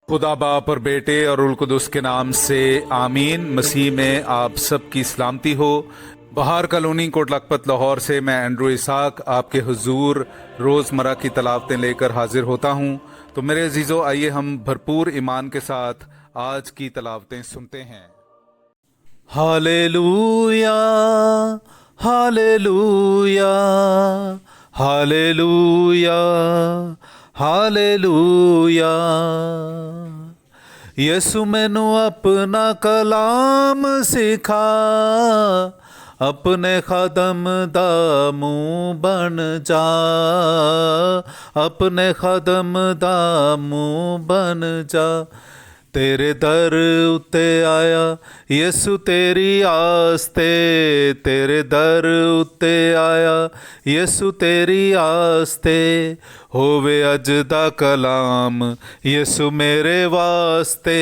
खुदा बाप और बेटे और उल कुदस के नाम से आमीन। मसीह में आप सब की सलामती हो। बहार कॉलोनी कोट लखपत लाहौर से मैं एंड्रू इसाक आपके हुजूर रोज़मर्रा की तलावतें लेकर हाजिर होता हूँ। तो मेरे अजीज़ों, आइए हम भरपूर ईमान के साथ आज की तलावतें सुनते हैं। Hallelujah, hallelujah, hallelujah, hallelujah. Yesu मैनू अपना कलाम सिखा, अपने खादम दा मुंह बन जा, अपने खादम दा मुंह बन जा। तेरे दर उत्ते आया यसु तेरी आस्ते, तेरे दर उत्ते आया यसु तेरी आस्ते। होवे अज दा कलाम यसु मेरे वास्ते,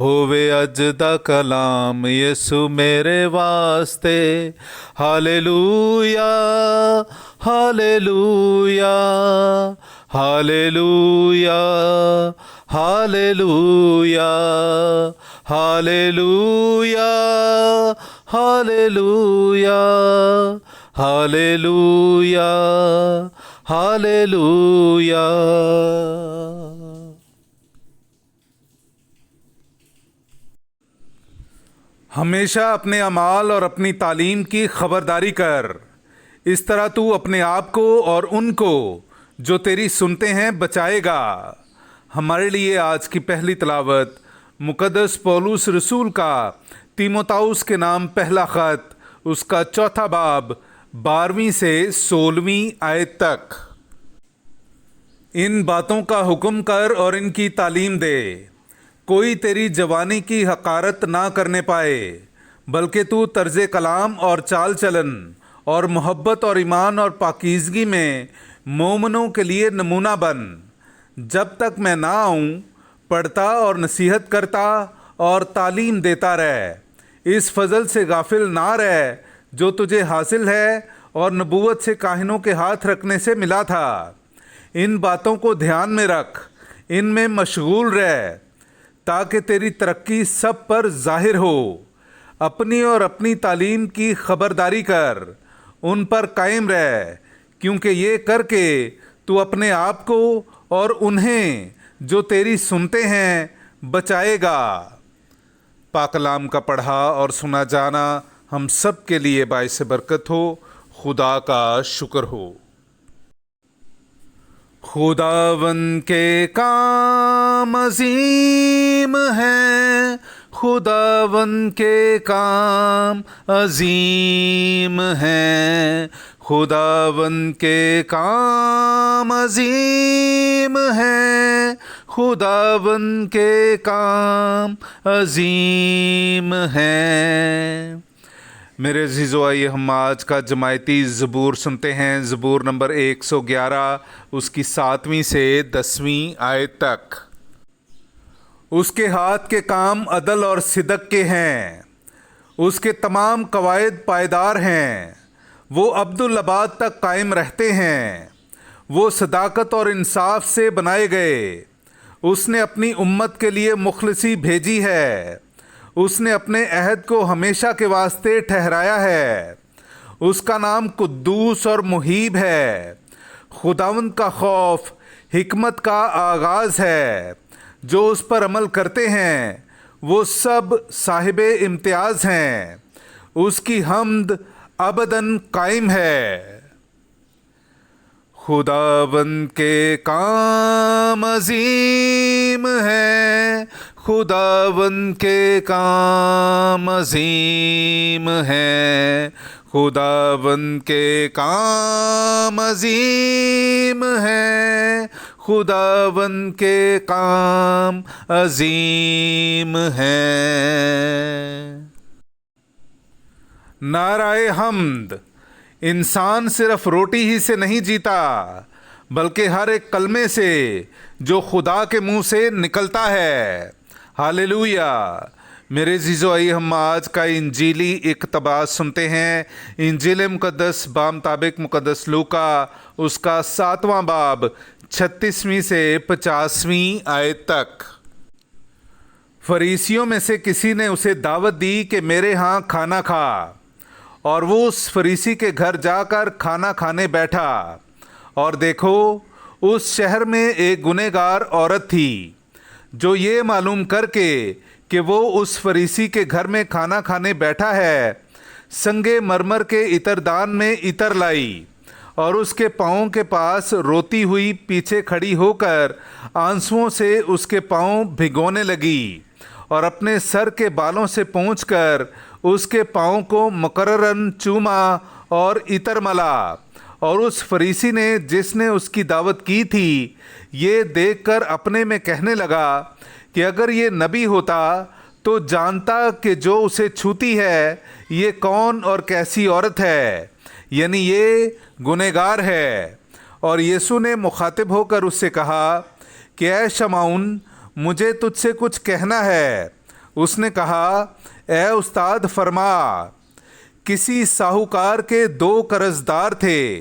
होवे अज दा कलाम यसु मेरे वास्ते। Hallelujah, hallelujah, hallelujah, hallelujah, hallelujah, hallelujah, hallelujah, hallelujah. हमेशा अपने अमाल और अपनी तालीम की खबरदारी कर। इस तरह तू अपने आप को और उनको जो तेरी सुनते हैं बचाएगा। हमारे लिए आज की पहली तलावत मुकद्दस पौलुस रसूल का तीमोथाउस के नाम पहला ख़त, उसका चौथा बाब 12वीं से 16वीं आयत तक। इन बातों का हुक्म कर और इनकी तालीम दे, कोई तेरी जवानी की हकारत ना करने पाए, बल्कि तू तर्ज़ कलाम और चाल चलन और मोहब्बत और ईमान और पाकीज़गी में मोमनों के लिए नमूना बन। जब तक मैं ना आऊँ पढ़ता और नसीहत करता और तालीम देता रह। इस फजल से गाफिल ना रह जो तुझे हासिल है और नबूवत से काहिनों के हाथ रखने से मिला था। इन बातों को ध्यान में रख, इनमें मशगूल रह, ताकि तेरी तरक्की सब पर जाहिर हो। अपनी और अपनी तालीम की खबरदारी कर, उन पर कायम रह, क्योंकि ये करके तू अपने आप को और उन्हें जो तेरी सुनते हैं बचाएगा। पाक कलाम का पढ़ा और सुना जाना हम सब के लिए बाइस बरकत हो। खुदा का शुक्र हो। खुदावन के काम अजीम हैं, खुदावन के काम अजीम हैं, खुदावन के काम अजीम हैं, खुदावन के काम अजीम हैं। मेरे अजीज़ों, आइए हम आज का जमायती ज़बूर सुनते हैं। ज़बूर नंबर 111, उसकी 7वीं से 10वीं आयत तक। उसके हाथ के काम अदल और सिदक के हैं, उसके तमाम कवायद पायदार हैं। वो अब्दुल अबाद तक कायम रहते हैं, वो सदाकत और इंसाफ से बनाए गए। उसने अपनी उम्मत के लिए मुखलसी भेजी है, उसने अपने अहद को हमेशा के वास्ते ठहराया है। उसका नाम कुद्दूस और मुहीब है। खुदावंद का खौफ हिकमत का आगाज़ है। जो उस पर अमल करते हैं वो सब साहिबे इम्तियाज़ हैं। उसकी हम्द अबदन कायम है। खुदावंद के काम अजीम हैं, खुदावंद के काम अजीम हैं, खुदावंद के काम अजीम हैं, खुदावंद के काम अजीम हैं। नाराए हम्द। इंसान सिर्फ रोटी ही से नहीं जीता, बल्कि हर एक कलमे से जो खुदा के मुंह से निकलता है। हालेलुया। मेरे जीजो, आइए हम आज का इंजीली इक़्तिबास सुनते हैं। इंजील मुक़द्दस बामुताबिक मुक़द्दस लूका, उसका 7वां बाब 36वीं से 50वीं आयत तक। फरीसियों में से किसी ने उसे दावत दी कि मेरे यहाँ खाना खा, और वो उस फरीसी के घर जाकर खाना खाने बैठा। और देखो, उस शहर में एक गुनहगार औरत थी, जो ये मालूम करके कि वो उस फरीसी के घर में खाना खाने बैठा है, संगे मरमर के इतरदान में इतर लाई, और उसके पाँव के पास रोती हुई पीछे खड़ी होकर आंसुओं से उसके पाँव भिगोने लगी, और अपने सर के बालों से पोंछकर उसके पाँव को मुकर्ररन चूमा और इतर मला। और उस फरीसी ने, जिसने उसकी दावत की थी, ये देखकर अपने में कहने लगा कि अगर ये नबी होता तो जानता कि जो उसे छूती है ये कौन और कैसी औरत है, यानी ये गुनहगार है। और यीशु ने मुखातिब होकर उससे कहा कि ऐ शमाउन, मुझे तुझसे कुछ कहना है। उसने कहा, ऐ उस्ताद फरमा। किसी साहूकार के 2 कर्जदार थे,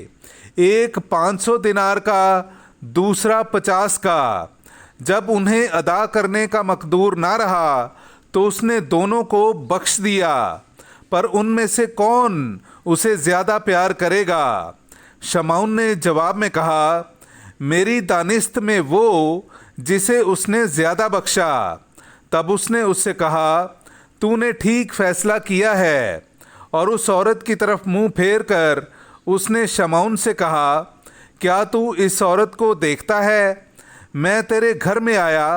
एक 500 दिनार का, दूसरा 50 का। जब उन्हें अदा करने का मकदूर ना रहा तो उसने दोनों को बख्श दिया, पर उनमें से कौन उसे ज़्यादा प्यार करेगा? शमाउन ने जवाब में कहा, मेरी दानिस्त में वो जिसे उसने ज़्यादा बख्शा। तब उसने उससे कहा, तूने ठीक फैसला किया है। और उस औरत की तरफ मुंह फेर कर उसने शमाउन से कहा, क्या तू इस औरत को देखता है? मैं तेरे घर में आया,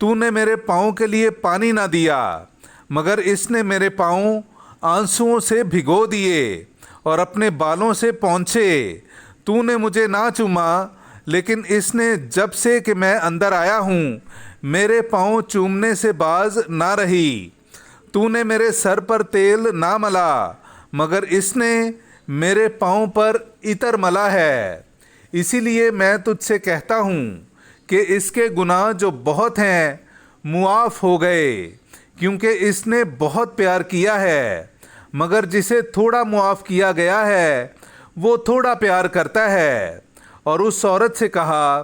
तूने मेरे पाँव के लिए पानी ना दिया, मगर इसने मेरे पाँव आंसुओं से भिगो दिए और अपने बालों से पोंछे। तूने मुझे ना चूमा, लेकिन इसने जब से कि मैं अंदर आया हूँ मेरे पाँव चूमने से बाज ना रही। तूने मेरे सर पर तेल ना मला, मगर इसने मेरे पाँव पर इतर मला है। इसीलिए मैं तुझसे कहता हूँ कि इसके गुनाह जो बहुत हैं मुआफ़ हो गए, क्योंकि इसने बहुत प्यार किया है। मगर जिसे थोड़ा मुआफ़ किया गया है वो थोड़ा प्यार करता है। और उस औरत से कहा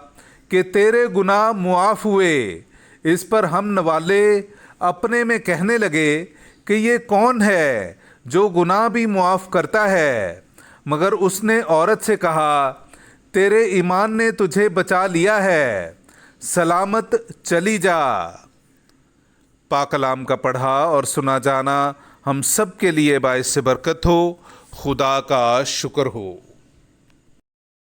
कि तेरे गुनाह मुआफ़ हुए। इस पर हम नवाले अपने में कहने लगे कि ये कौन है जो गुनाह भी मुआफ़ करता है? मगर उसने औरत से कहा, तेरे ईमान ने तुझे बचा लिया है, सलामत चली जा। पाक कलाम का पढ़ा और सुना जाना हम सब के लिए बाइस से बरकत हो। खुदा का शुक्र हो।